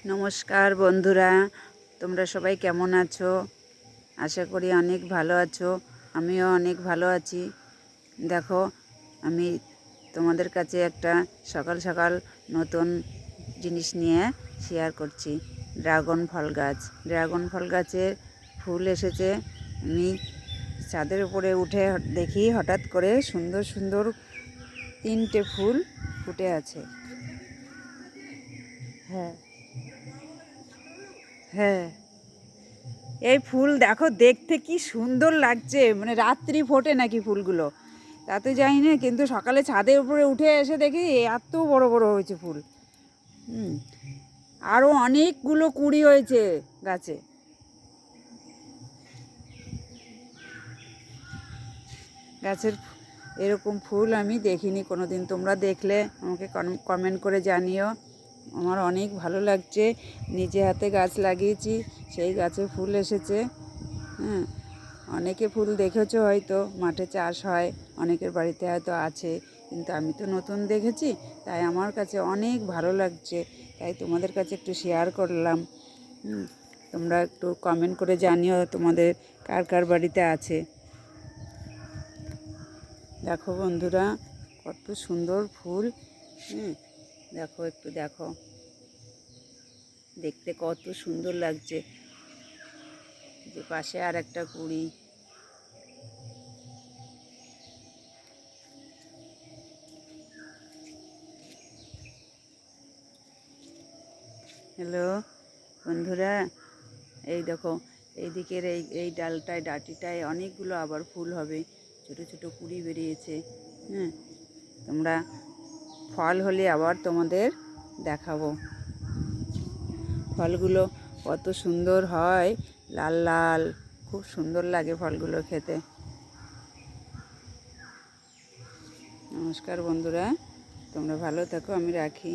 নমস্কার বন্ধুরা, তোমরা সবাই কেমন আছো? আশা করি অনেক ভালো আছো। আমিও অনেক ভালো আছি। দেখো, আমি তোমাদের কাছে একটা সকাল সকাল নতুন জিনিস নিয়ে শেয়ার করছি। ড্রাগন ফল গাছ। ড্রাগন ফল গাছের ফুল এসেছে। আমি ছাদের উপরে উঠে দেখি হঠাৎ করে সুন্দর সুন্দর 3টে ফুল ফুটে আছে। হ্যাঁ হ্যাঁ, এই ফুল দেখো, দেখতে কি সুন্দর লাগছে। মানে রাত্রি ফোটে নাকি ফুলগুলো, তা তো জানি না, কিন্তু সকালে ছাদের উপরে উঠে এসে দেখি এত বড় বড় হয়েছে ফুল। আরও অনেকগুলো কুঁড়ি হয়েছে গাছে। গাছের এরকম ফুল আমি দেখিনি কোনো দিন। তোমরা দেখলে আমাকে কমেন্ট করে জানিও। আমার অনেক ভালো লাগছে। নিজে হাতে গাছ লাগিয়েছি, সেই গাছে ফুল এসেছে। হ্যাঁ, অনেকে ফুল দেখেছো হয়তো, মাঠে চাষ হয়, অনেকের বাড়িতে হয়তো আছে, কিন্তু আমি তো নতুন দেখেছি, তাই আমার কাছে অনেক ভালো লাগছে। তাই তোমাদের কাছে একটু শেয়ার করলাম। তোমরা একটু কমেন্ট করে জানিও তোমাদের কার কার বাড়িতে আছে। দেখো বন্ধুরা, কত সুন্দর ফুল। দেখো, একটু দেখো, দেখতে কত সুন্দর লাগছে। যে পাশে আর একটা কুঁড়ি। হ্যালো বন্ধুরা, এই দেখো, এই দিকের এই ডালটায় ডাঁটিটায় অনেকগুলো আবার ফুল হবে, ছোট ছোট কুঁড়ি বেরিয়েছে। তোমরা ফল হলে আবার তোমাদের দেখাবো। ফলগুলো কত সুন্দর হয়, লাল লাল, খুব সুন্দর লাগে ফলগুলো খেতে। নমস্কার বন্ধুরা, তোমরা ভালো থাকো, আমি রাখি।